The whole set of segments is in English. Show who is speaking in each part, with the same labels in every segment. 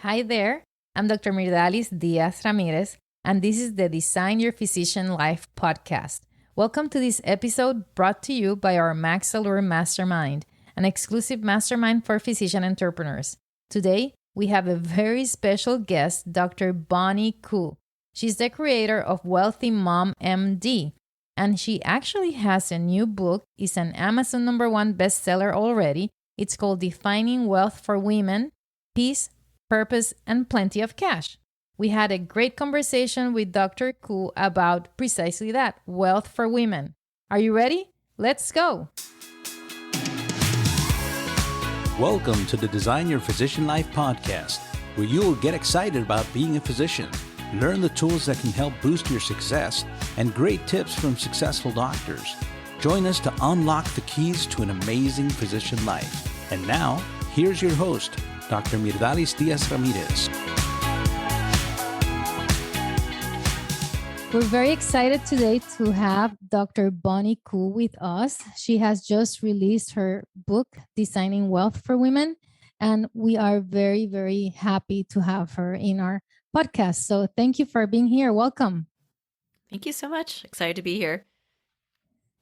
Speaker 1: Hi there, I'm Dr. Myrdalis Diaz-Ramirez, and this is the Design Your Physician Life podcast. Welcome to this episode brought to you by our maxAllure Mastermind, an exclusive mastermind for physician entrepreneurs. Today, we have a very special guest, Dr. Bonnie Koo. She's the creator of Wealthy Mom MD, and she actually has a new book. It's an Amazon #1 bestseller already. It's called Defining Wealth for Women, Peace, Purpose, and Plenty of Cash. We had a great conversation with Dr. Koo about precisely that, wealth for women. Are you ready? Let's go.
Speaker 2: Welcome to the Design Your Physician Life podcast, where you will get excited about being a physician, learn the tools that can help boost your success, and great tips from successful doctors. Join us to unlock the keys to an amazing physician life. And now, here's your host, Dr. Myrdalis Diaz-Ramirez.
Speaker 1: We're very excited today to have Dr. Bonnie Koo with us. She has just released her book, Designing Wealth for Women, and we are very, very happy to have her in our podcast. So thank you for being here. Welcome.
Speaker 3: Thank you so much. Excited to be here.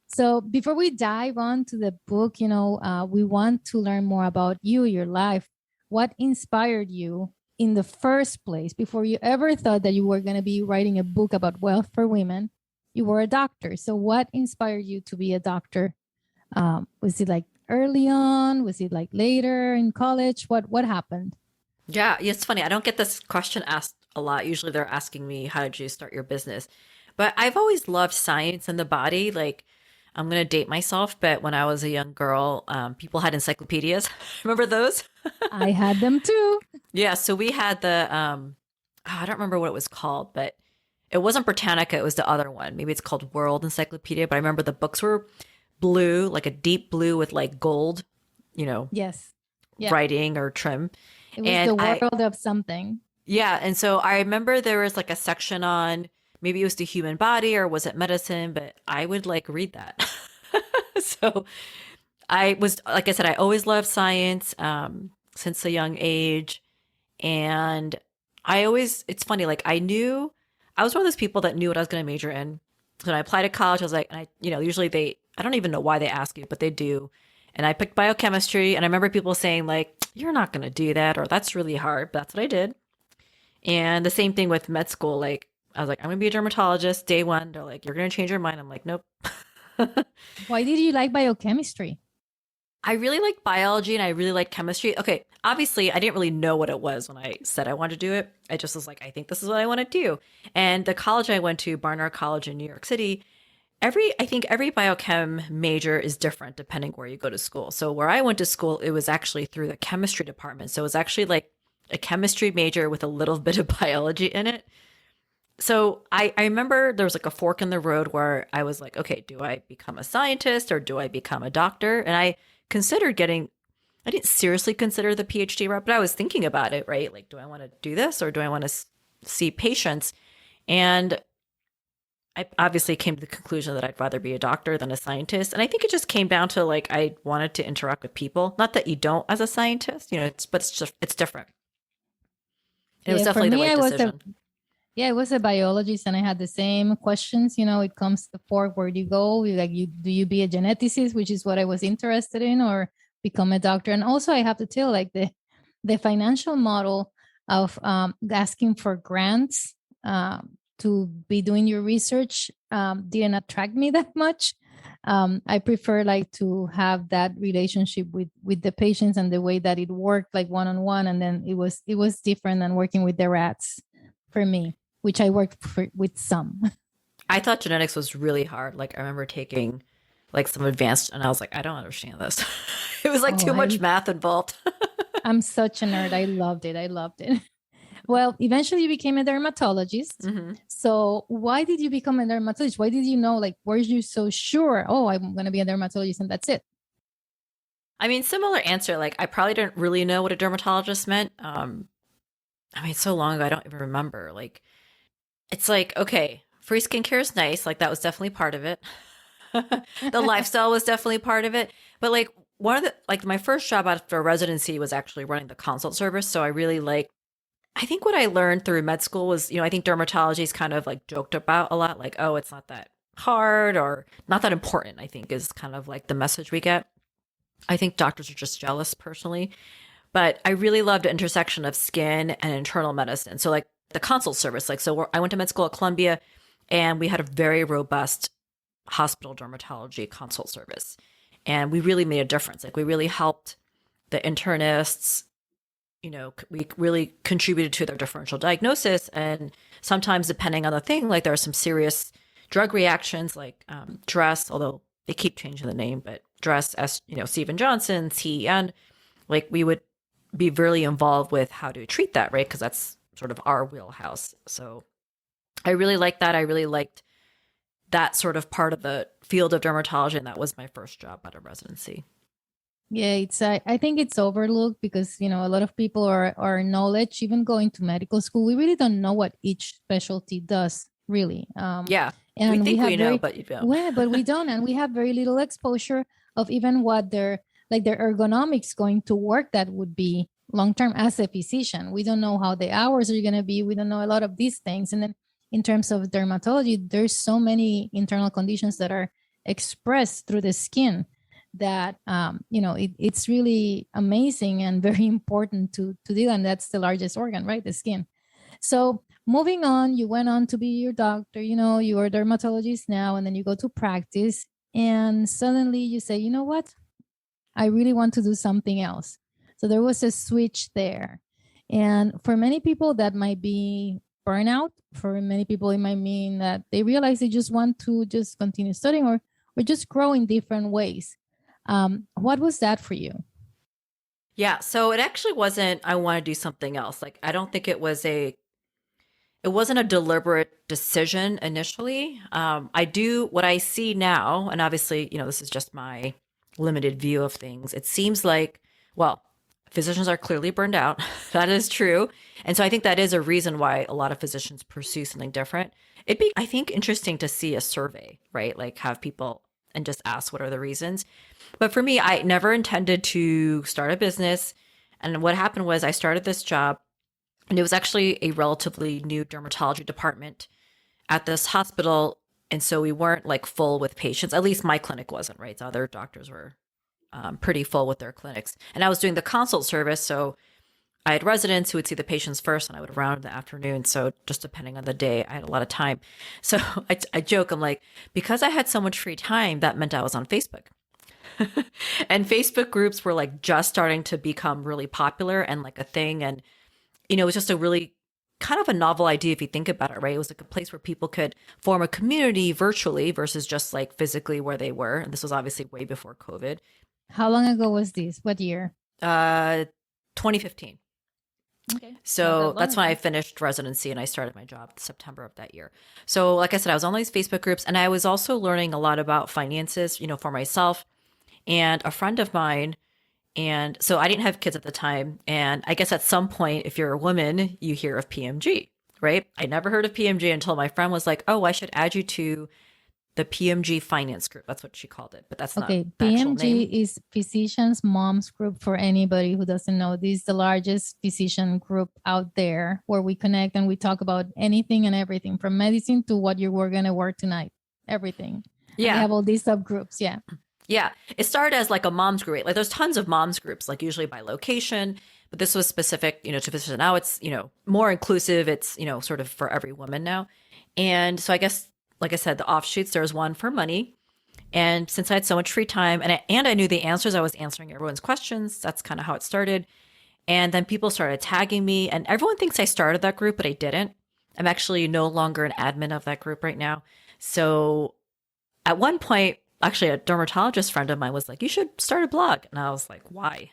Speaker 1: So before we dive on to the book, we want to learn more about you, your life. What inspired you in the first place before you ever thought that you were going to be writing a book about wealth for women? You were a doctor. So what inspired you to be a doctor? Was it like early on? Was it like later in college? What happened?
Speaker 3: Yeah, it's funny. I don't get this question asked a lot. Usually they're asking me, how did you start your business? But I've always loved science and the body. Like, I'm going to date myself, but when I was a young girl, people had encyclopedias. Remember those?
Speaker 1: I had them too.
Speaker 3: Yeah, so we had the, I don't remember what it was called, but it wasn't Britannica. It was the other one. Maybe it's called World Encyclopedia, but I remember the books were blue, like a deep blue with like gold,
Speaker 1: Yes. Yeah.
Speaker 3: writing or trim.
Speaker 1: It was the world of something.
Speaker 3: Yeah. And so I remember there was like a section on maybe it was the human body or was it medicine, but I would like read that. So I was, like I said, I always loved science since a young age. And it's funny, like I was one of those people that knew what I was going to major in. So when I applied to college, I was like, usually I don't even know why they ask you, but they do. And I picked biochemistry. And I remember people saying like, you're not going to do that, or that's really hard. But that's what I did. And the same thing with med school. Like, I was like, I'm going to be a dermatologist day one. They're like, you're going to change your mind. I'm like, nope.
Speaker 1: Why did you like biochemistry?
Speaker 3: I really like biology and I really like chemistry. Okay, obviously, I didn't really know what it was when I said I wanted to do it. I just was like, I think this is what I want to do. And the college I went to, Barnard College in New York City, I think every biochem major is different depending where you go to school. So where I went to school, it was actually through the chemistry department. So it was actually like a chemistry major with a little bit of biology in it. So I remember there was like a fork in the road where I was like, okay, do I become a scientist or do I become a doctor? And I didn't seriously consider the PhD route, but I was thinking about it, right? Like, do I want to do this or do I want to see patients? And I obviously came to the conclusion that I'd rather be a doctor than a scientist. And I think it just came down to like, I wanted to interact with people. Not that you don't as a scientist, it's different. It was definitely the right decision.
Speaker 1: I was a biologist and I had the same questions. It comes to the fork, where do you go? Do you be a geneticist, which is what I was interested in, or become a doctor? And also I have to tell, like the financial model of asking for grants to be doing your research didn't attract me that much. I prefer like to have that relationship with the patients and the way that it worked like one-on-one. And then it was different than working with the rats for me, which I worked with some.
Speaker 3: I thought genetics was really hard. Like I remember taking like some advanced and I was like, I don't understand this. It was like too much math involved.
Speaker 1: I'm such a nerd. I loved it. Well, eventually you became a dermatologist.
Speaker 3: Mm-hmm.
Speaker 1: So why did you become a dermatologist? Why did you know, like, were you so sure, I'm going to be a dermatologist and that's it?
Speaker 3: I mean, similar answer. Like I probably didn't really know what a dermatologist meant. It's so long ago, I don't even remember. Like, it's like, okay, free skincare is nice. Like that was definitely part of it. The lifestyle was definitely part of it. But like my first job after residency was actually running the consult service. So I really like I think what I learned through med school was, I think dermatology is kind of like joked about a lot, like, oh, it's not that hard or not that important, I think is kind of like the message we get. I think doctors are just jealous personally, but I really loved the intersection of skin and internal medicine. So like the consult service, like, so I went to med school at Columbia and we had a very robust hospital dermatology consult service. And we really made a difference. Like we really helped the internists, we really contributed to their differential diagnosis. And sometimes depending on the thing, like there are some serious drug reactions like DRESS, although they keep changing the name, but DRESS, Stephen Johnson, CEN, like we would be really involved with how to treat that, right? Because that's sort of our wheelhouse. So I really liked that. I really liked that sort of part of the field of dermatology. And that was my first job out of residency.
Speaker 1: Yeah, it's I think it's overlooked because a lot of people are knowledge, even going to medical school, we really don't know what each specialty does really.
Speaker 3: Yeah,
Speaker 1: and
Speaker 3: we think we know,
Speaker 1: very,
Speaker 3: but you don't.
Speaker 1: Well, but we don't, and we have very little exposure of even what their ergonomics going to work that would be long term as a physician. We don't know how the hours are going to be. We don't know a lot of these things, and then in terms of dermatology, there's so many internal conditions that are expressed through the skin that it's really amazing and very important to deal, and that's the largest organ, right, the skin. So moving on, you went on to be your doctor, you are a dermatologist now, and then you go to practice and suddenly you say, you know what, I really want to do something else. So there was a switch there, and for many people that might be burnout. For many people it might mean that they realize they just want to just continue studying or just grow in different ways. What was that for you?
Speaker 3: Yeah, so it actually wasn't, I want to do something else. Like, I don't think it wasn't a deliberate decision initially. I do what I see now, and obviously, this is just my limited view of things. It seems like, well, physicians are clearly burned out. That is true. And so I think that is a reason why a lot of physicians pursue something different. It'd be, I think, interesting to see a survey, right? Like have people and just ask what are the reasons. But for me, I never intended to start a business. And what happened was I started this job, and it was actually a relatively new dermatology department at this hospital. And so we weren't like full with patients. At least my clinic wasn't, right? So other doctors were pretty full with their clinics. And I was doing the consult service. So I had residents who would see the patients first, and I would round in the afternoon. So just depending on the day, I had a lot of time. So I joke, I'm like, because I had so much free time, that meant I was on Facebook. And Facebook groups were like just starting to become really popular and like a thing. And, it was just a really kind of a novel idea if you think about it, right? It was like a place where people could form a community virtually versus just like physically where they were. And this was obviously way before COVID.
Speaker 1: How long ago was this? What year?
Speaker 3: 2015.
Speaker 1: Okay.
Speaker 3: So that's when I finished residency and I started my job September of that year. So like I said, I was on these Facebook groups, and I was also learning a lot about finances, for myself and a friend of mine. And so I didn't have kids at the time. And I guess at some point, if you're a woman, you hear of PMG, right? I never heard of PMG until my friend was like, oh, I should add you to the PMG finance group. That's what she called it, but that's not the actual name.
Speaker 1: PMG is Physicians Moms Group. For anybody who doesn't know, this is the largest physician group out there where we connect and we talk about anything and everything from medicine to what we're going to work tonight, everything.
Speaker 3: Yeah.
Speaker 1: And we have all these subgroups. Yeah.
Speaker 3: Yeah. It started as like a mom's group. Like there's tons of moms groups, like usually by location, but this was specific, to physicians. Now it's, more inclusive. It's, sort of for every woman now. And so I guess, like I said, the offshoots, there was one for money. And since I had so much free time and I knew the answers, I was answering everyone's questions. That's kind of how it started. And then people started tagging me, and everyone thinks I started that group, but I didn't. I'm actually no longer an admin of that group right now. So at one point, actually a dermatologist friend of mine was like, you should start a blog. And I was like, why?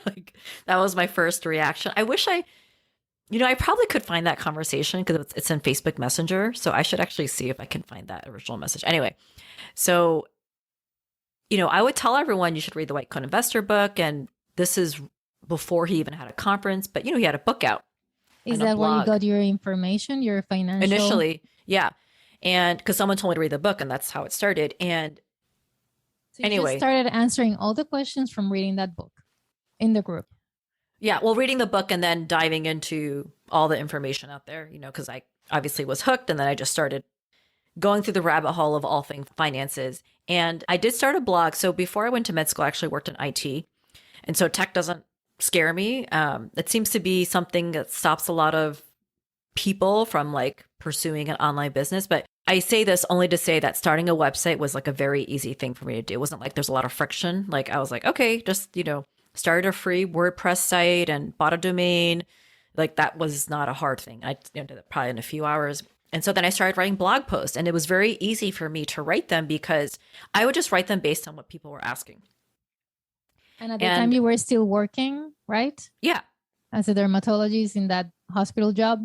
Speaker 3: Like that was my first reaction. I wish I probably could find that conversation because it's in Facebook Messenger. So I should actually see if I can find that original message. Anyway, so, I would tell everyone you should read the White Coat Investor book. And this is before he even had a conference, but, he had a book out.
Speaker 1: Is that where you got your information, your financial?
Speaker 3: Initially, yeah. And because someone told me to read the book, and that's how it started. And
Speaker 1: so you just started answering all the questions from reading that book in the group.
Speaker 3: Yeah, well, reading the book and then diving into all the information out there, because I obviously was hooked, and then I just started going through the rabbit hole of all things finances. And I did start a blog. So before I went to med school, I actually worked in IT. And so tech doesn't scare me. It seems to be something that stops a lot of people from like pursuing an online business. But I say this only to say that starting a website was like a very easy thing for me to do. It wasn't like there's a lot of friction. Like I was like, okay, just, started a free WordPress site and bought a domain. Like that was not a hard thing. I did it probably in a few hours. And so then I started writing blog posts, and it was very easy for me to write them because I would just write them based on what people were asking.
Speaker 1: And at the time you were still working, right?
Speaker 3: Yeah.
Speaker 1: As a dermatologist in that hospital job?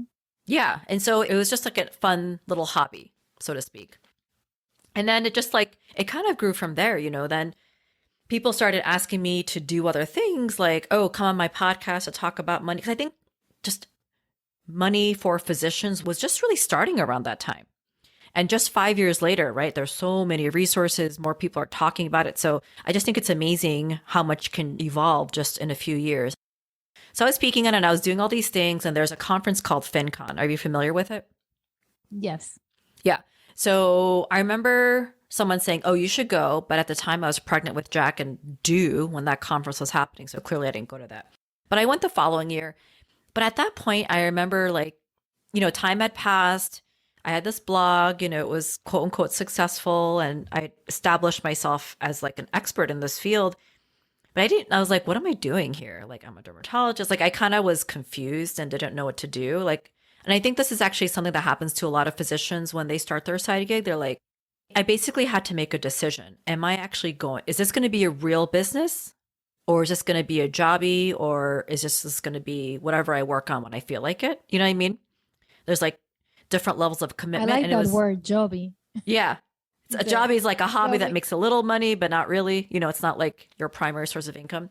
Speaker 3: Yeah. And so it was just like a fun little hobby, so to speak. And then it just like, it kind of grew from there, then people started asking me to do other things like, oh, come on my podcast to talk about money. Because I think just money for physicians was just really starting around that time. And just 5 years later, right, there's so many resources, more people are talking about it. So I just think it's amazing how much can evolve just in a few years. So I was speaking on it and I was doing all these things, and there's a conference called FinCon. Are you familiar with it?
Speaker 1: Yes.
Speaker 3: Yeah. So I remember someone saying, oh, you should go. But at the time I was pregnant with Jack and due when that conference was happening. So clearly I didn't go to that. But I went the following year. But at that point, I remember like, time had passed. I had this blog, it was quote unquote successful, and I established myself as like an expert in this field. But I was like, what am I doing here? Like, I'm a dermatologist. Like, I kind of was confused and didn't know what to do. Like, and I think this is actually something that happens to a lot of physicians when they start their side gig. They're like, I basically had to make a decision. Am I actually is this going to be a real business? Or is this going to be a jobby? Or is this going to be whatever I work on when I feel like it? You know what I mean? There's like different levels of commitment.
Speaker 1: I like that word, jobby.
Speaker 3: Yeah. A jobby is like a hobby that makes a little money, but not really. It's not like your primary source of income.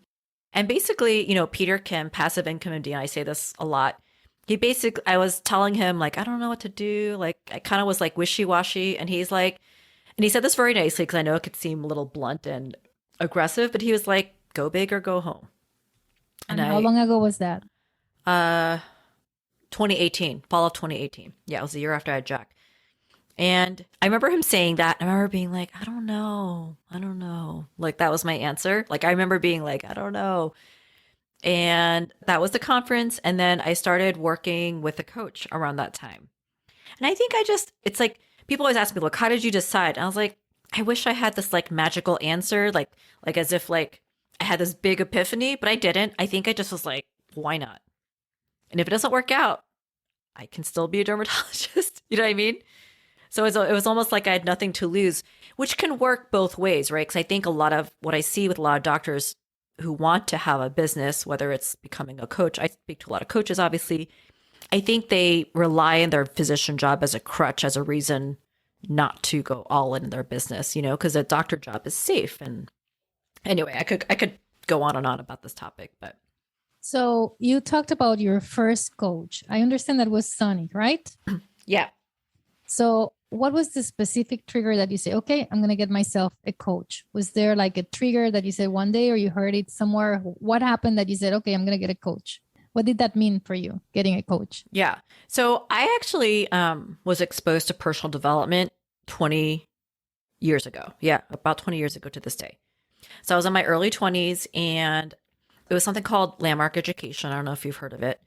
Speaker 3: And basically, Peter Kim, passive income MD, and I say this a lot. I was telling him like, I don't know what to do. Like, I kind of was like wishy-washy. And he's like, and he said this very nicely because I know it could seem a little blunt and aggressive, but he was like, go big or go home.
Speaker 1: And how long ago was that?
Speaker 3: 2018, fall of 2018. Yeah, it was the year after I had Jack. And I remember him saying that. I remember being like, I don't know. Like, that was my answer. Like, I remember being like, I don't know. And that was the conference. And then I started working with a coach around that time. And I think it's like, people always ask me, look, how did you decide? And I was like, I wish I had this like magical answer, like as if like I had this big epiphany, but I didn't. I think I just was like, why not? And if it doesn't work out, I can still be a dermatologist. You know what I mean? So it was almost like I had nothing to lose, which can work both ways, right? Because I think a lot of what I see with a lot of doctors who want to have a business, whether it's becoming a coach, I speak to a lot of coaches, obviously, I think they rely on their physician job as a crutch, as a reason not to go all in their business, because a doctor job is safe. And anyway, I could go on and on about this topic, but.
Speaker 1: So you talked about your first coach. I understand that was Sunny, right?
Speaker 3: Yeah.
Speaker 1: So what was the specific trigger that you say, okay, I'm going to get myself a coach? Was there like a trigger that you said one day, or you heard it somewhere? What happened that you said, okay, I'm going to get a coach? What did that mean for you, getting a coach?
Speaker 3: Yeah. So I actually was exposed to personal development 20 years ago. Yeah, about 20 years ago to this day. So I was in my early 20s, and it was something called Landmark Education. I don't know if you've heard of it.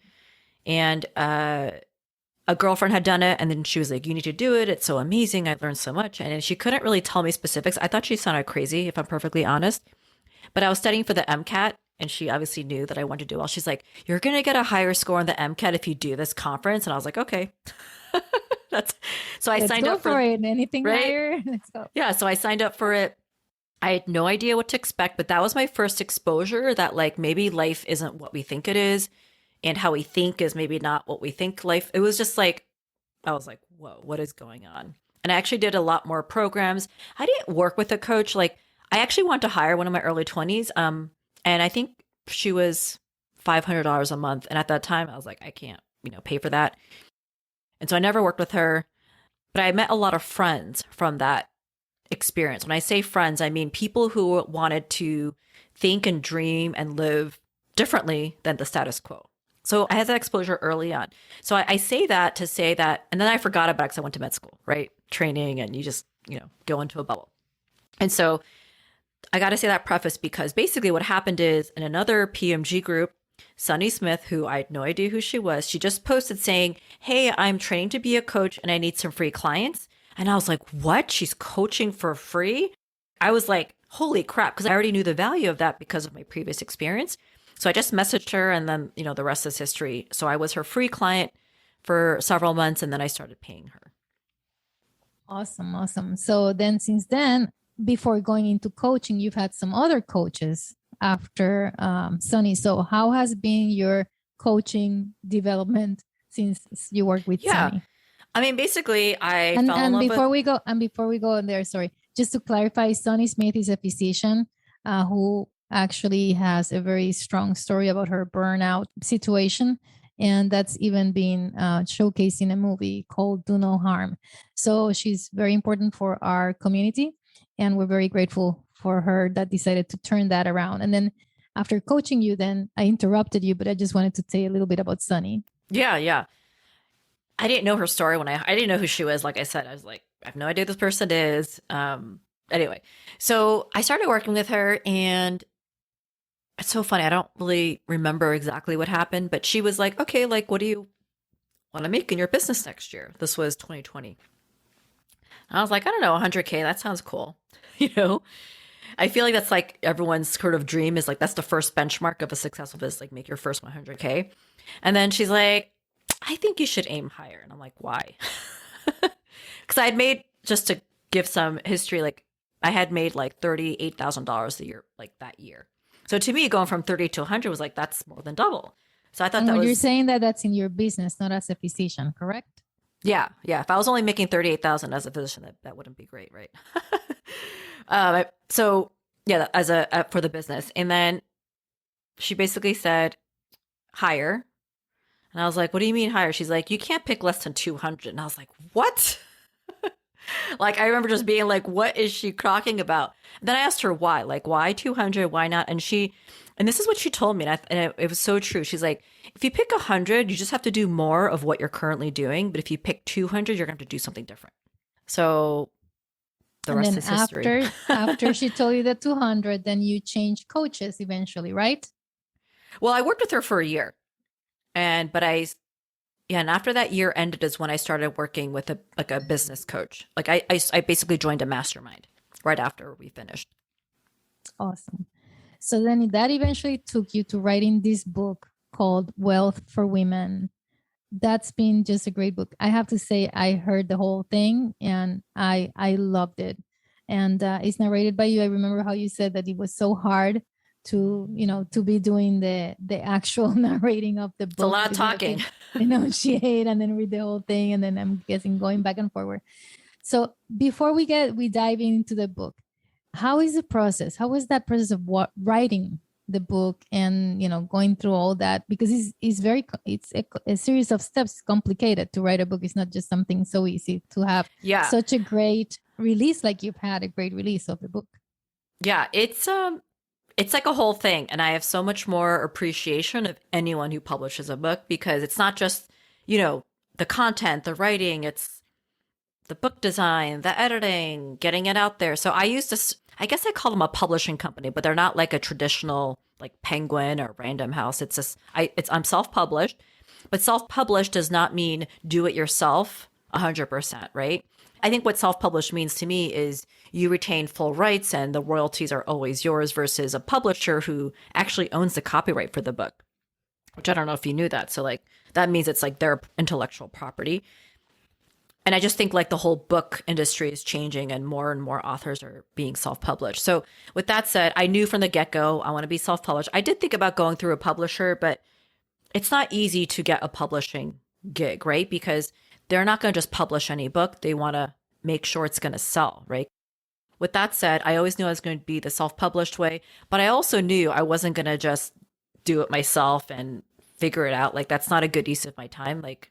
Speaker 3: And a girlfriend had done it, and then she was like, you need to do it. It's so amazing. I've learned so much. And she couldn't really tell me specifics. I thought she sounded crazy, if I'm perfectly honest. But I was studying for the MCAT, and she obviously knew that I wanted to do well. She's like, you're going to get a higher score on the MCAT if you do this conference. And I was like, okay. So I signed up for
Speaker 1: it. Anything
Speaker 3: right?
Speaker 1: higher? Let's go.
Speaker 3: Yeah. So I signed up for it. I had no idea what to expect, but that was my first exposure that like maybe life isn't what we think it is, and how we think is maybe not what we think life. It was just like, I was like, whoa, what is going on? And I actually did a lot more programs. I didn't work with a coach. Like, I actually wanted to hire one in my early 20s. And I think she was $500 a month. And at that time I was like, I can't, pay for that. And so I never worked with her, but I met a lot of friends from that experience. When I say friends, I mean people who wanted to think and dream and live differently than the status quo. So I had that exposure early on. So I say that to say that, and then I forgot about it because I went to med school, right? Training, and you just, go into a bubble. And so I got to say that preface because basically what happened is in another PMG group, Sunny Smith, who I had no idea who she was, she just posted saying, "Hey, I'm training to be a coach and I need some free clients." And I was like, what? She's coaching for free? I was like, holy crap, because I already knew the value of that because of my previous experience. So I just messaged her, and then, the rest is history. So I was her free client for several months, and then I started paying her.
Speaker 1: Awesome. Awesome. So then since then, before going into coaching, you've had some other coaches after Sunny. So how has been your coaching development since you work with Sunny?
Speaker 3: I mean, basically, I fell in
Speaker 1: and
Speaker 3: love
Speaker 1: before
Speaker 3: with...
Speaker 1: we go in there, sorry, just to clarify, Sunny Smith is a physician who actually has a very strong story about her burnout situation. And that's even been showcased in a movie called Do No Harm. So she's very important for our community. And we're very grateful for her that decided to turn that around. And then after coaching you, then I interrupted you, but I just wanted to say a little bit about Sunny.
Speaker 3: Yeah. I didn't know her story when I didn't know who she was. Like I said, I was like, I have no idea who this person is. Anyway, so I started working with her, and it's so funny. I don't really remember exactly what happened, but she was like, okay, like, what do you want to make in your business next year? This was 2020. And I was like, I don't know, 100K. That sounds cool. I feel like that's like everyone's sort of dream is like, that's the first benchmark of a successful business, like make your first 100K. And then she's like, I think you should aim higher. And I'm like, why? Because I had made, just to give some history, like I had made like $38,000 a year, like that year. So to me, going from 30 to 100 was like, that's more than double. So I thought that was...
Speaker 1: You're saying that that's in your business, not as a physician, correct?
Speaker 3: Yeah. If I was only making 38,000 as a physician, that wouldn't be great, right? So yeah, as for the business. And then she basically said, higher. And I was like, what do you mean higher? She's like, you can't pick less than 200. And I was like, what? Like, I remember just being like, what is she talking about? And then I asked her why, like, why 200? Why not? And this is what she told me. And it was so true. She's like, if you pick 100, you just have to do more of what you're currently doing. But if you pick 200, you're going to have to do something different. So the rest is history.
Speaker 1: After she told you the 200, then you changed coaches eventually, right?
Speaker 3: Well, I worked with her for a year. And after that year ended is when I started working with a business coach. Like I basically joined a mastermind right after we finished.
Speaker 1: Awesome. So then that eventually took you to writing this book called Wealth for Women. That's been just a great book. I have to say, I heard the whole thing and I loved it. And it's narrated by you. I remember how you said that it was so hard to be doing the actual narrating of the book.
Speaker 3: It's a lot of talking.
Speaker 1: Negotiate and then read the whole thing, and then I'm guessing going back and forward. So before we dive into the book, how is the process? How was that process of writing the book and going through all that? Because it's a series of steps. It's complicated to write a book. It's not just something so easy to have such a great release, like you've had a great release of the book.
Speaker 3: Yeah, it's like a whole thing. And I have so much more appreciation of anyone who publishes a book, because it's not just, the content, the writing, it's the book design, the editing, getting it out there. So I I guess I call them a publishing company, but they're not like a traditional like Penguin or Random House. I'm self-published, but self-published does not mean do it yourself 100%, right? I think what self-published means to me is you retain full rights and the royalties are always yours, versus a publisher who actually owns the copyright for the book, which I don't know if you knew that. So like, that means it's like their intellectual property. And I just think like the whole book industry is changing and more authors are being self-published. So with that said, I knew from the get-go, I want to be self-published. I did think about going through a publisher, but it's not easy to get a publishing gig, right? Because they're not going to just publish any book. They want to make sure it's going to sell, right? With that said, I always knew I was going to be the self-published way, but I also knew I wasn't going to just do it myself and figure it out. Like, that's not a good use of my time. Like,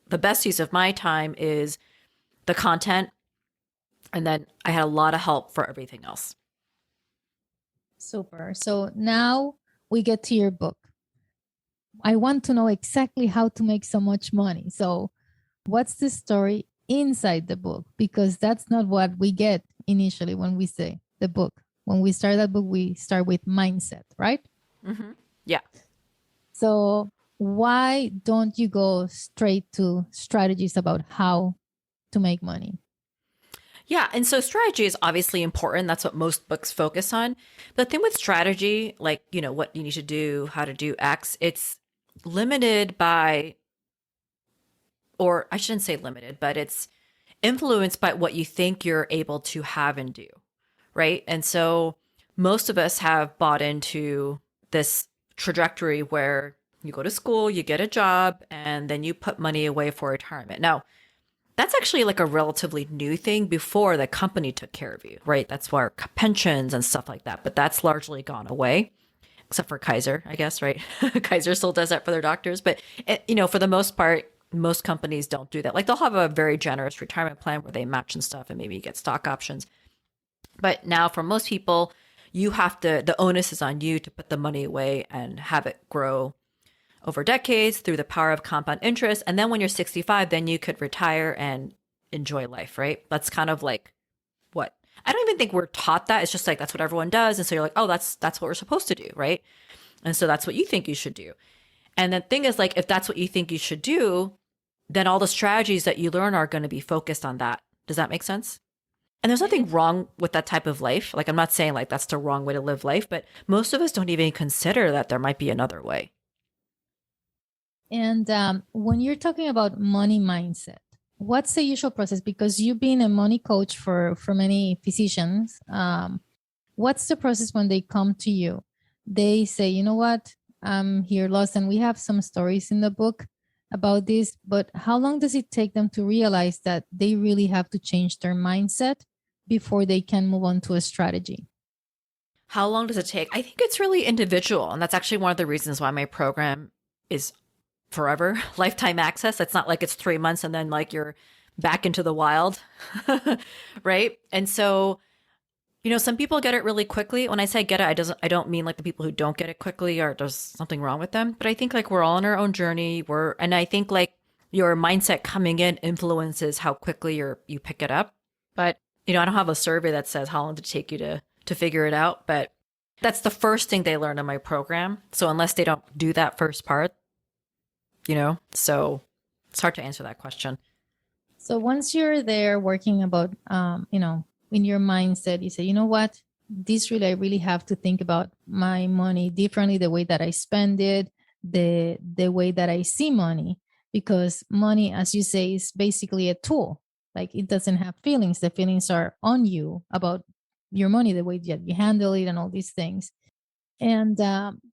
Speaker 3: the best use of my time is the content. And then I had a lot of help for everything else.
Speaker 1: Super. So now we get to your book. I want to know exactly how to make so much money. So what's the story inside the book? Because that's not what we get initially when we say the book. When we start that book, we start with mindset, right?
Speaker 3: Mm-hmm. Yeah.
Speaker 1: So why don't you go straight to strategies about how to make money?
Speaker 3: Yeah. And so strategy is obviously important. That's what most books focus on. But the thing with strategy, like, what you need to do, how to do X, it's limited by, or I shouldn't say limited, but it's influenced by what you think you're able to have and do. Right. And so most of us have bought into this trajectory where you go to school, you get a job, and then you put money away for retirement. Now, that's actually like a relatively new thing. Before, the company took care of you, right? That's where pensions and stuff like that. But that's largely gone away, except for Kaiser, I guess, right? Kaiser still does that for their doctors. But, for the most part, most companies don't do that. Like they'll have a very generous retirement plan where they match and stuff, and maybe you get stock options. But now for most people, you have to, the onus is on you to put the money away and have it grow over decades through the power of compound interest. And then when you're 65, then you could retire and enjoy life, right? That's kind of like what, I don't even think we're taught that. It's just like, that's what everyone does. And so you're like, oh, that's what we're supposed to do, right? And so that's what you think you should do. And the thing is, like, if that's what you think you should do, then all the strategies that you learn are going to be focused on that. Does that make sense? And there's nothing wrong with that type of life. Like, I'm not saying like that's the wrong way to live life, but most of us don't even consider that there might be another way.
Speaker 1: And when you're talking about money mindset, what's the usual process? Because you've been a money coach for many physicians. What's the process when they come to you? They say, you know what, I'm here lost. And we have some stories in the book about this, but how long does it take them to realize that they really have to change their mindset before they can move on to a strategy?
Speaker 3: How long does it take? I think it's really individual. And that's actually one of the reasons why my program is forever lifetime access. It's not like it's 3 months and then like you're back into the wild, right? And so, some people get it really quickly. When I say get it, I don't mean like the people who don't get it quickly or there's something wrong with them. But I think like we're all on our own journey. And I think like your mindset coming in influences how quickly you pick it up. But, I don't have a survey that says how long did it take you to figure it out. But that's the first thing they learn in my program. So unless they don't do that first part, so it's hard to answer that question.
Speaker 1: So once you're there working about, in your mindset, you say, you know what, I really have to think about my money differently, the way that I spend it, the way that I see money, because money, as you say, is basically a tool. Like it doesn't have feelings. The feelings are on you about your money, the way that you handle it and all these things. And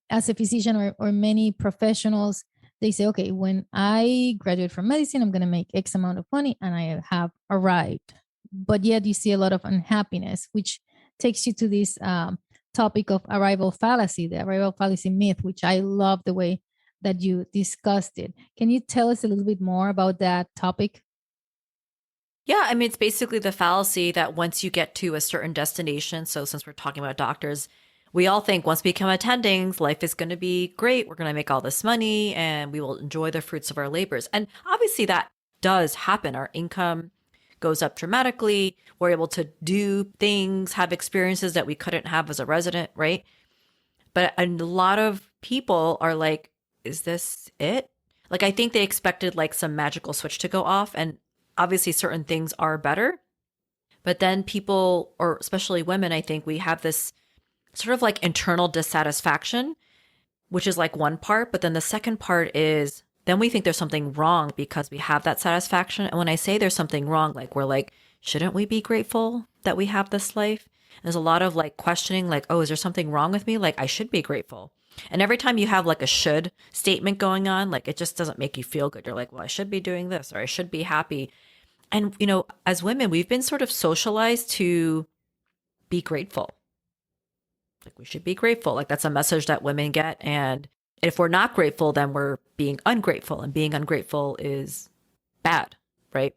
Speaker 1: as a physician or many professionals, they say, okay, when I graduate from medicine, I'm going to make X amount of money and I have arrived. But yet you see a lot of unhappiness, which takes you to this topic of arrival fallacy, the arrival fallacy myth, which I love the way that you discussed it. Can you tell us a little bit more about that topic?
Speaker 3: Yeah, I mean, it's basically the fallacy that once you get to a certain destination, so since we're talking about doctors, we all think once we become attendings, life is going to be great. We're going to make all this money and we will enjoy the fruits of our labors. And obviously that does happen. Our income goes up dramatically. We're able to do things, have experiences that we couldn't have as a resident, right? But a lot of people are like, is this it? Like, I think they expected like some magical switch to go off. And obviously certain things are better. But then people, or especially women, I think we have this sort of like internal dissatisfaction, which is like one part. But then the second part is then we think there's something wrong because we have that satisfaction. And when I say there's something wrong, like we're like, shouldn't we be grateful that we have this life? And there's a lot of like questioning, like, oh, is there something wrong with me? Like I should be grateful. And every time you have like a should statement going on, like it just doesn't make you feel good. You're like, well, I should be doing this or I should be happy. And, as women, we've been sort of socialized to be grateful. Like we should be grateful. Like that's a message that women get. And if we're not grateful, then we're being ungrateful. And being ungrateful is bad, right?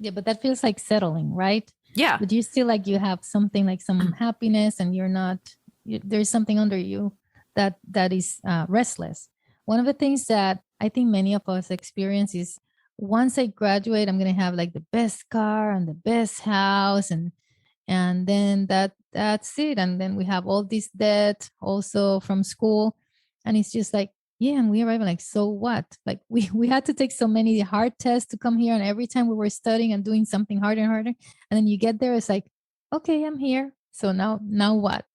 Speaker 1: Yeah, but that feels like settling, right?
Speaker 3: Yeah.
Speaker 1: But you still like you have something like some happiness and you're not, there's something under you that is restless. One of the things that I think many of us experience is, once I graduate, I'm going to have like the best car and the best house, and then that's it. And then we have all this debt also from school, and it's just like, yeah, and we arrive like, so what? Like we had to take so many hard tests to come here, and every time we were studying and doing something harder and harder, and then you get there, it's like, okay, I'm here. So now what?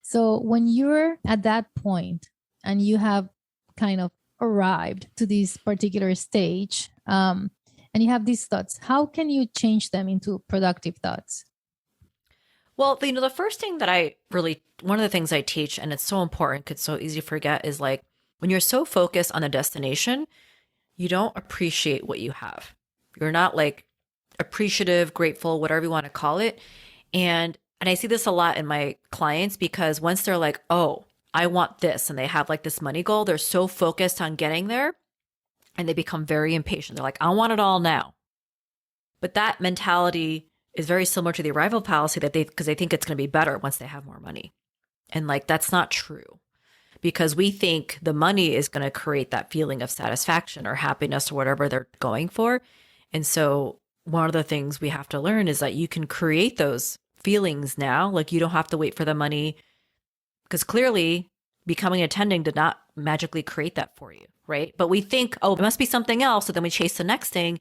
Speaker 1: So when you're at that point and you have kind of arrived to this particular stage, and you have these thoughts, how can you change them into productive thoughts?
Speaker 3: Well, the first thing that one of the things I teach, and it's so important because it's so easy to forget, is like when you're so focused on the destination, you don't appreciate what you have. You're not like appreciative, grateful, whatever you want to call it. And I see this a lot in my clients, because once they're like, oh, I want this, and they have like this money goal, they're so focused on getting there and they become very impatient. They're like, I want it all now. But that mentality is very similar to the arrival fallacy, because they think it's going to be better once they have more money. And like, that's not true, because we think the money is going to create that feeling of satisfaction or happiness or whatever they're going for. And so one of the things we have to learn is that you can create those feelings now. Like, you don't have to wait for the money, because clearly becoming an attending did not magically create that for you, right? But we think, oh, it must be something else. So then we chase the next thing,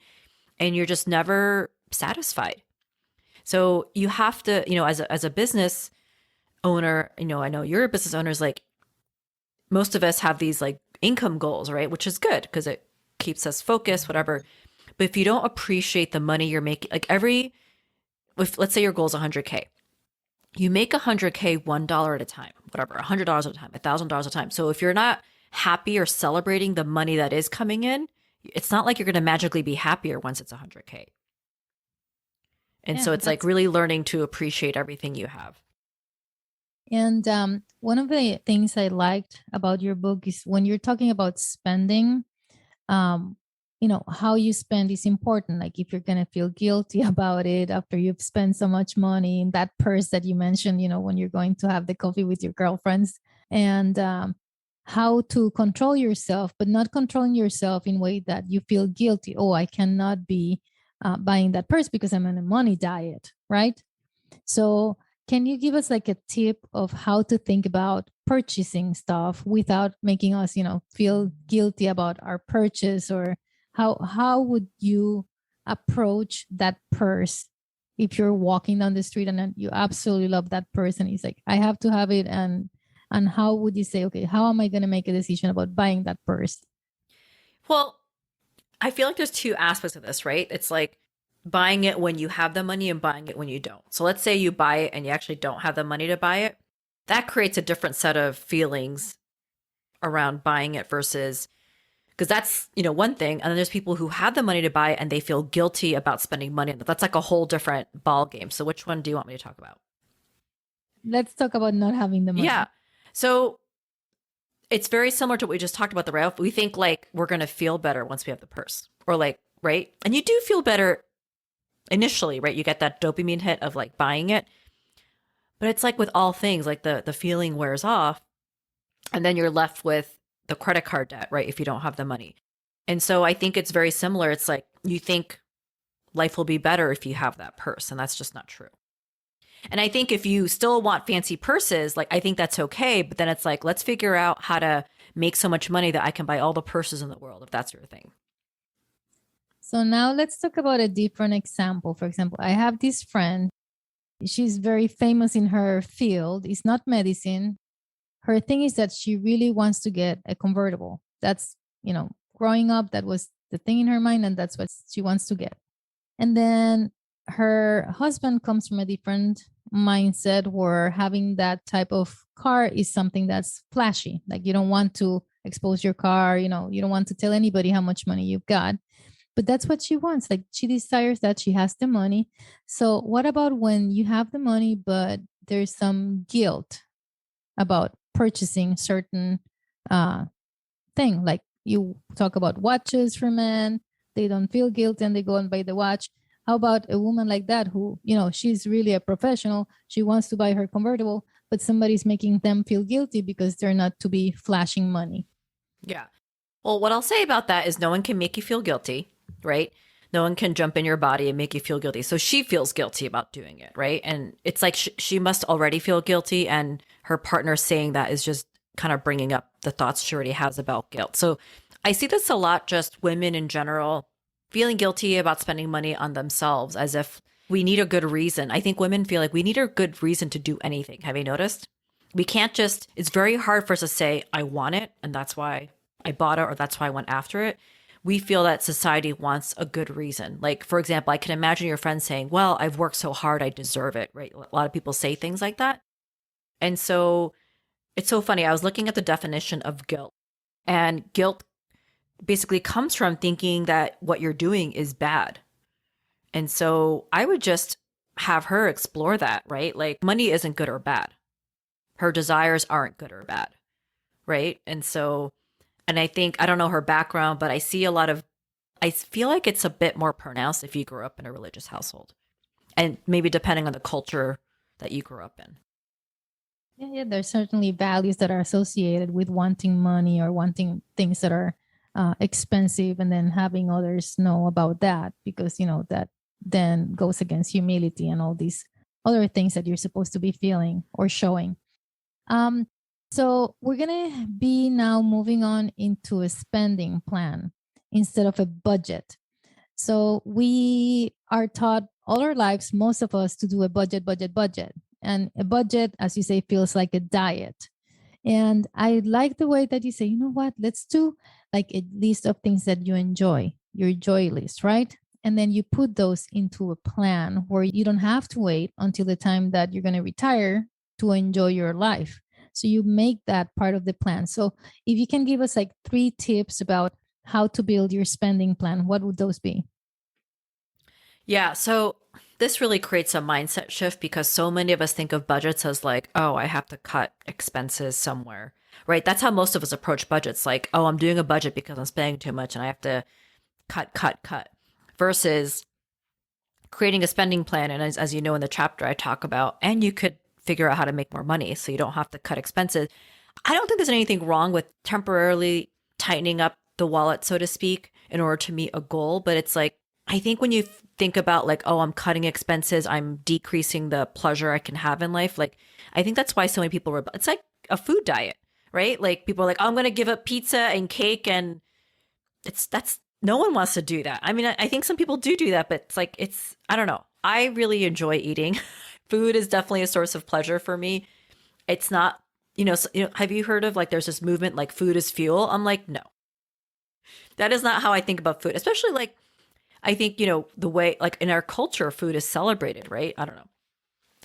Speaker 3: and you're just never satisfied. So you have to, as a business owner, I know you're a business owner, is like, most of us have these like income goals, right? Which is good because it keeps us focused, whatever. But if you don't appreciate the money you're making, like let's say your goal is 100K, you make 100K $1 at a time, whatever, $100 at a time, $1,000 at a time. So if you're not happy or celebrating the money that is coming in, it's not like you're going to magically be happier once it's 100K. And so it's like really learning to appreciate everything you have.
Speaker 1: And one of the things I liked about your book is when you're talking about spending, how you spend is important. Like, if you're going to feel guilty about it after you've spent so much money in that purse that you mentioned, when you're going to have the coffee with your girlfriends, and how to control yourself, but not controlling yourself in a way that you feel guilty. Oh, I cannot be buying that purse because I'm on a money diet, right? So can you give us like a tip of how to think about purchasing stuff without making us, feel guilty about our purchase? Or how would you approach that purse if you're walking down the street and you absolutely love that purse and it's like, I have to have it? And how would you say, okay, how am I going to make a decision about buying that purse?
Speaker 3: Well, I feel like there's two aspects of this, right? It's like buying it when you have the money and buying it when you don't. So let's say you buy it and you actually don't have the money to buy it. That creates a different set of feelings around buying it versus, because that's, one thing. And then there's people who have the money to buy it and they feel guilty about spending money. That's like a whole different ball game. So which one do you want me to talk about?
Speaker 1: Let's talk about not having the money.
Speaker 3: Yeah. So it's very similar to what we just talked about, the rail. We think like we're going to feel better once we have the purse, or like, right? And you do feel better initially, right? You get that dopamine hit of like buying it. But it's like with all things, like the feeling wears off, and then you're left with the credit card debt, right? If you don't have the money. And so I think it's very similar. It's like you think life will be better if you have that purse, and that's just not true. And I think if you still want fancy purses, like I think that's okay. But then it's like, let's figure out how to make so much money that I can buy all the purses in the world, if that's your thing.
Speaker 1: So now let's talk about a different example. For example, I have this friend. She's very famous in her field. It's not medicine. Her thing is that she really wants to get a convertible. That's, growing up, that was the thing in her mind, and that's what she wants to get. And then her husband comes from a different mindset where having that type of car is something that's flashy. Like, you don't want to expose your car, you don't want to tell anybody how much money you've got. But that's what she wants. Like, she desires that, she has the money. So what about when you have the money, but there's some guilt about purchasing certain thing? Like, you talk about watches for men, they don't feel guilty and they go and buy the watch. How about a woman like that who, she's really a professional, she wants to buy her convertible, but somebody's making them feel guilty because they're not to be flashing money.
Speaker 3: Yeah. Well, what I'll say about that is no one can make you feel guilty, right? No one can jump in your body and make you feel guilty. So she feels guilty about doing it, right? And it's like she must already feel guilty, and her partner saying that is just kind of bringing up the thoughts she already has about guilt. So I see this a lot, just women in general feeling guilty about spending money on themselves as if we need a good reason. I think women feel like we need a good reason to do anything. Have you noticed? We can't just, it's very hard for us to say, I want it, and that's why I bought it, or that's why I went after it. We feel that society wants a good reason. Like, for example, I can imagine your friend saying, well, I've worked so hard, I deserve it, right? A lot of people say things like that. And so it's so funny. I was looking at the definition of guilt, and guilt basically comes from thinking that what you're doing is bad. And so I would just have her explore that, right? Like, money isn't good or bad. Her desires aren't good or bad, right? And so, and I think, I don't know her background, but I feel like it's a bit more pronounced if you grew up in a religious household, and maybe depending on the culture that you grew up in.
Speaker 1: Yeah, there's certainly values that are associated with wanting money or wanting things that are expensive, and then having others know about that, because, that then goes against humility and all these other things that you're supposed to be feeling or showing. So we're going to be now moving on into a spending plan instead of a budget. So we are taught all our lives, most of us, to do a budget. And a budget, as you say, feels like a diet. And I like the way that you say, you know what, let's do like a list of things that you enjoy, your joy list, right? And then you put those into a plan where you don't have to wait until the time that you're going to retire to enjoy your life. So you make that part of the plan. So if you can give us like 3 tips about how to build your spending plan, what would those be?
Speaker 3: Yeah. So this really creates a mindset shift, because so many of us think of budgets as like, oh, I have to cut expenses somewhere, right? That's how most of us approach budgets. Like, oh, I'm doing a budget because I'm spending too much and I have to cut, versus creating a spending plan. And as you know, in the chapter I talk about, and you could figure out how to make more money so you don't have to cut expenses. I don't think there's anything wrong with temporarily tightening up the wallet, so to speak, in order to meet a goal. But it's like, I think when you think about like, oh, I'm cutting expenses, I'm decreasing the pleasure I can have in life. Like, I think that's why so many people it's like a food diet, right? Like, people are like, oh, I'm going to give up pizza and cake, and no one wants to do that. I mean, I think some people do that, but it's like, I don't know. I really enjoy eating. Food is definitely a source of pleasure for me. It's not, have you heard of like, there's this movement like food is fuel? I'm like, no, that is not how I think about food. Especially like, I think, the way like in our culture, food is celebrated, right? I don't know.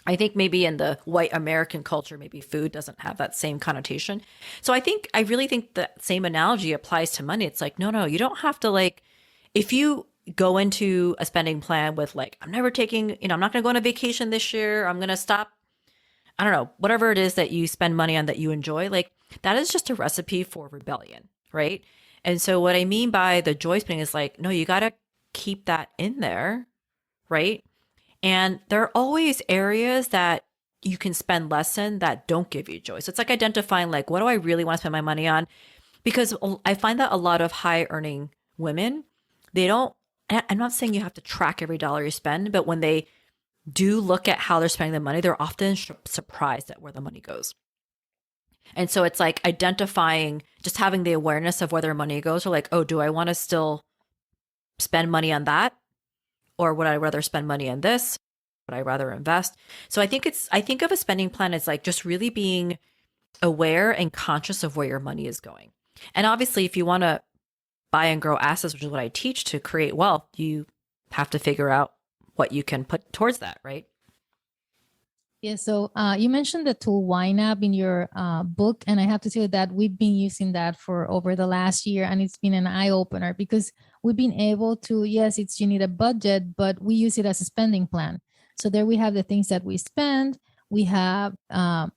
Speaker 3: I think maybe in the white American culture, maybe food doesn't have that same connotation. So I really think that same analogy applies to money. It's like, no, you don't have to like, if you go into a spending plan with like, I'm never taking, I'm not going to go on a vacation this year. I'm going to stop. I don't know, whatever it is that you spend money on that you enjoy, like that is just a recipe for rebellion, right? And so what I mean by the joy spending is like, no, you got to keep that in there, right? And there are always areas that you can spend less in that don't give you joy. So it's like identifying like, what do I really want to spend my money on? Because I find that a lot of high earning women, I'm not saying you have to track every dollar you spend, but when they do look at how they're spending the money, they're often surprised at where the money goes. And so it's like identifying, just having the awareness of where their money goes, or like, oh, do I want to still spend money on that? Or would I rather spend money on this? Would I rather invest? So I think of a spending plan as like just really being aware and conscious of where your money is going. And obviously, if you want to buy and grow assets, which is what I teach, to create wealth, you have to figure out what you can put towards that, right?
Speaker 1: Yeah, so you mentioned the tool YNAB in your book, and I have to tell you that we've been using that for over the last year, and it's been an eye-opener because we've been able to, yes, you need a budget, but we use it as a spending plan. So there we have the things that we spend. We have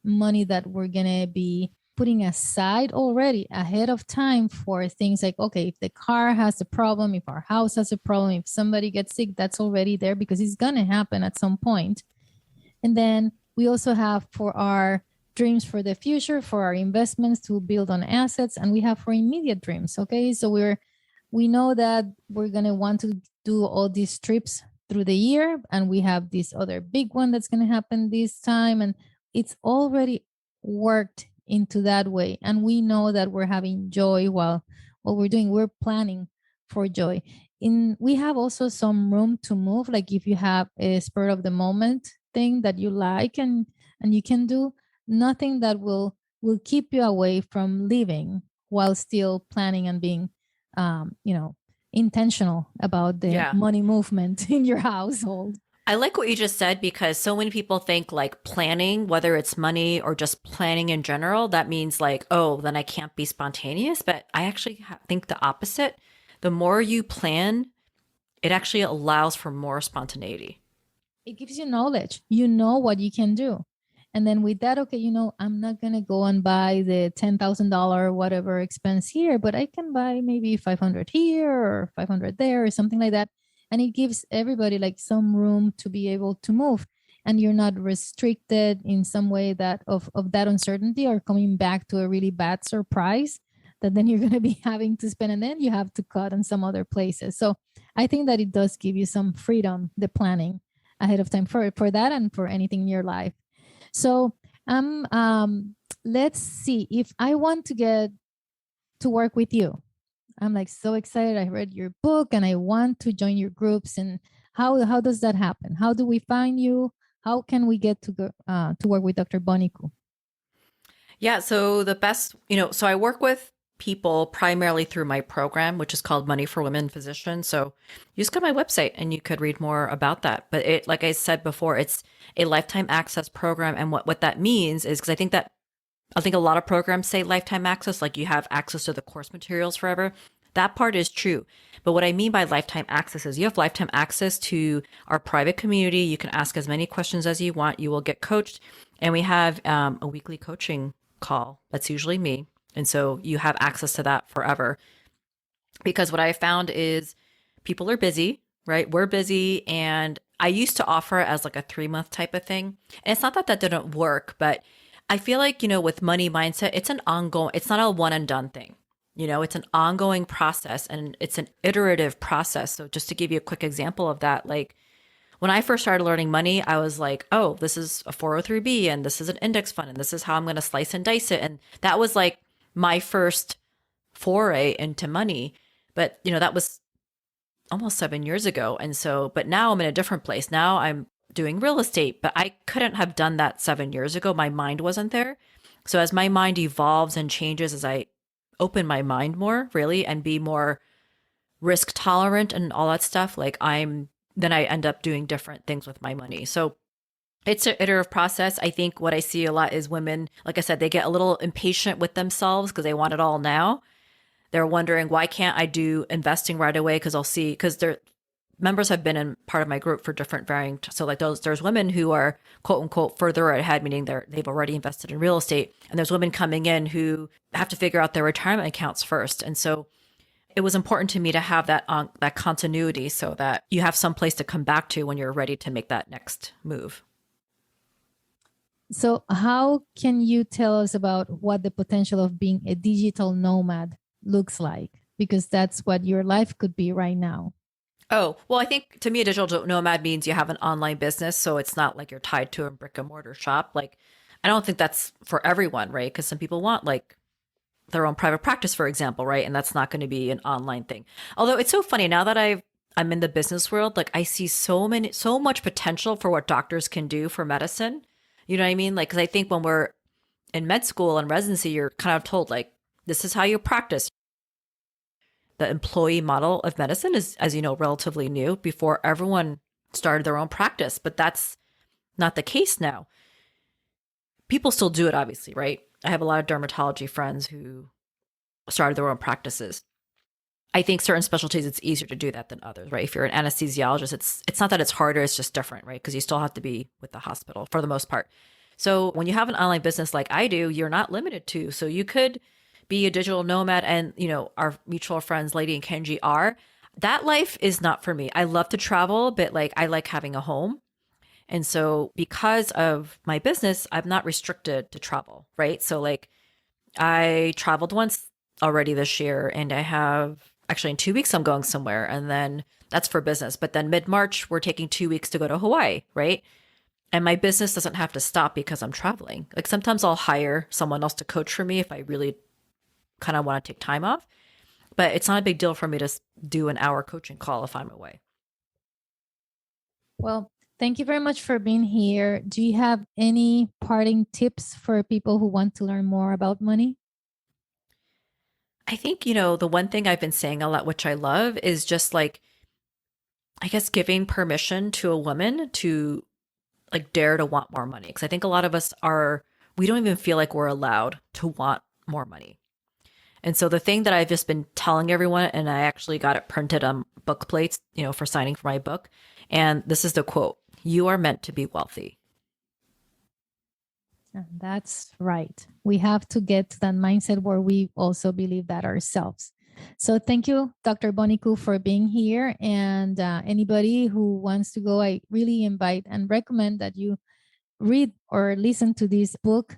Speaker 1: money that we're going to be putting aside already ahead of time for things like, okay, if the car has a problem, if our house has a problem, if somebody gets sick, that's already there because it's going to happen at some point. And then we also have for our dreams for the future, for our investments to build on assets, and we have for immediate dreams. Okay, so we know that we're gonna want to do all these trips through the year, and we have this other big one that's gonna happen this time, and it's already worked into that way. And we know that we're having joy while what we're doing. We're planning for joy. We have also some room to move. Like if you have a spur of the moment thing that you like and you can do, nothing that will keep you away from living while still planning and being intentional about the money movement in your household.
Speaker 3: I like what you just said, because so many people think like planning, whether it's money or just planning in general, that means like, oh, then I can't be spontaneous. But I actually think the opposite. The more you plan, it actually allows for more spontaneity.
Speaker 1: It gives you knowledge. You know what you can do. And then with that, okay, I'm not going to go and buy the $10,000 whatever expense here, but I can buy maybe 500 here or 500 there or something like that. And it gives everybody like some room to be able to move. And you're not restricted in some way that of that uncertainty or coming back to a really bad surprise that then you're going to be having to spend, and then you have to cut in some other places. So I think that it does give you some freedom, the planning ahead of time for that and for anything in your life. So let's see, if I want to get to work with you, I'm like so excited. I read your book and I want to join your groups. And how does that happen? How do we find you? How can we get to go to work with Dr. Bonicu?
Speaker 3: Yeah, so the best, so I work with people primarily through my program, which is called Money for Women Physicians. So you just go to my website and you could read more about that. But it, like I said before, it's a lifetime access program. And what that means is, because I think a lot of programs say lifetime access, like you have access to the course materials forever. That part is true. But what I mean by lifetime access is you have lifetime access to our private community. You can ask as many questions as you want. You will get coached. And we have a weekly coaching call. That's usually me. And so you have access to that forever. Because what I found is people are busy, right? We're busy. And I used to offer it as like a 3-month type of thing. And it's not that didn't work, but I feel like, with money mindset, it's not a one and done thing. It's an ongoing process and it's an iterative process. So just to give you a quick example of that, like when I first started learning money, I was like, oh, this is a 403B and this is an index fund and this is how I'm going to slice and dice it. And that was like my first foray into money. But, that was almost 7 years ago. And so, but now I'm in a different place. Now I'm doing real estate, but I couldn't have done that 7 years ago. My mind wasn't there. So as my mind evolves and changes, as I open my mind more really and be more risk tolerant and all that stuff, then I end up doing different things with my money. So it's an iterative process. I think what I see a lot is women, like I said, they get a little impatient with themselves because they want it all now. They're wondering, why can't I do investing right away? Because their members have been in part of my group for different varying. So like there's women who are quote unquote further ahead, meaning they've already invested in real estate. And there's women coming in who have to figure out their retirement accounts first. And so it was important to me to have that continuity so that you have some place to come back to when you're ready to make that next move.
Speaker 1: So how can you tell us about what the potential of being a digital nomad looks like? Because that's what your life could be right now.
Speaker 3: Oh, well, I think to me, a digital nomad means you have an online business. So it's not like you're tied to a brick and mortar shop. Like, I don't think that's for everyone, right? Because some people want like their own private practice, for example, right? And that's not going to be an online thing. Although it's so funny now that I'm in the business world, like I see so much potential for what doctors can do for medicine. You know what I mean? Like, because I think when we're in med school and residency, you're kind of told like, this is how you practice. The employee model of medicine is, as you know, relatively new. Before everyone started their own practice, but that's not the case now. People still do it, obviously, right? I have a lot of dermatology friends who started their own practices. I think certain specialties, it's easier to do that than others, right? If you're an anesthesiologist, it's not that it's harder, it's just different, right? Because you still have to be with the hospital for the most part. So when you have an online business like I do, you're not limited to. So you could be a digital nomad, and our mutual friends Lady and Kenji are. That life is not for me. I love to travel, but like I like having a home. And so because of my business, I'm not restricted to travel, right? So like I traveled once already this year, and I have actually in 2 weeks I'm going somewhere, and then that's for business. But then mid-March, we're taking 2 weeks to go to Hawaii, right? And my business doesn't have to stop because I'm traveling. Like sometimes I'll hire someone else to coach for me if I really kind of want to take time off. But it's not a big deal for me to do an hour coaching call if I'm away.
Speaker 1: Well, thank you very much for being here. Do you have any parting tips for people who want to learn more about money?
Speaker 3: I think, the one thing I've been saying a lot, which I love, is just like, I guess, giving permission to a woman to like dare to want more money. Because I think a lot of us we don't even feel like we're allowed to want more money. And so the thing that I've just been telling everyone, and I actually got it printed on book plates, for signing for my book. And this is the quote: "You are meant to be wealthy."
Speaker 1: That's right. We have to get to that mindset where we also believe that ourselves. So thank you, Dr. Boniku, for being here. And anybody who wants to go, I really invite and recommend that you read or listen to this book,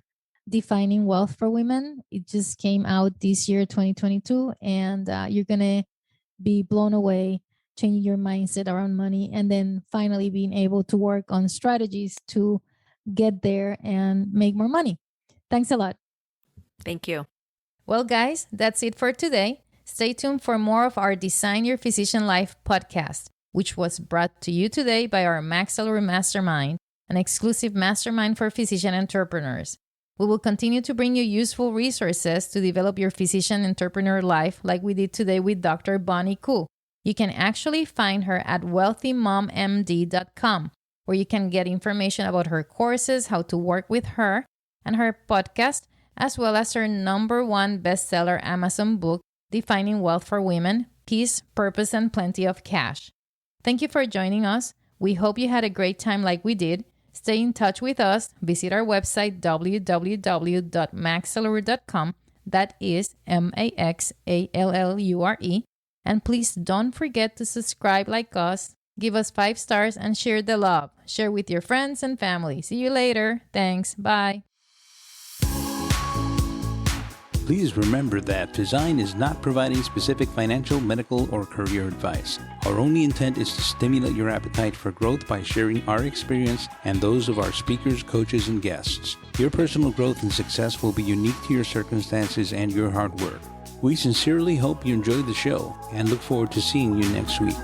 Speaker 1: Defining Wealth for Women. It just came out this year, 2022, and you're going to be blown away, changing your mindset around money, and then finally being able to work on strategies to get there and make more money. Thanks a lot.
Speaker 3: Thank you.
Speaker 1: Well, guys, that's it for today. Stay tuned for more of our Design Your Physician Life podcast, which was brought to you today by our maxAllure Mastermind, an exclusive mastermind for physician entrepreneurs. We will continue to bring you useful resources to develop your physician entrepreneur life like we did today with Dr. Bonnie Koo. You can actually find her at wealthymommd.com, where you can get information about her courses, how to work with her, and her podcast, as well as her #1 bestseller Amazon book, Defining Wealth for Women, Peace, Purpose, and Plenty of Cash. Thank you for joining us. We hope you had a great time like we did. Stay in touch with us. Visit our website, www.maxallure.com. That is MAXALLURE. And please don't forget to subscribe like us. Give us 5 stars and share the love. Share with your friends and family. See you later. Thanks. Bye.
Speaker 2: Please remember that Design is not providing specific financial, medical, or career advice. Our only intent is to stimulate your appetite for growth by sharing our experience and those of our speakers, coaches, and guests. Your personal growth and success will be unique to your circumstances and your hard work. We sincerely hope you enjoyed the show and look forward to seeing you next week.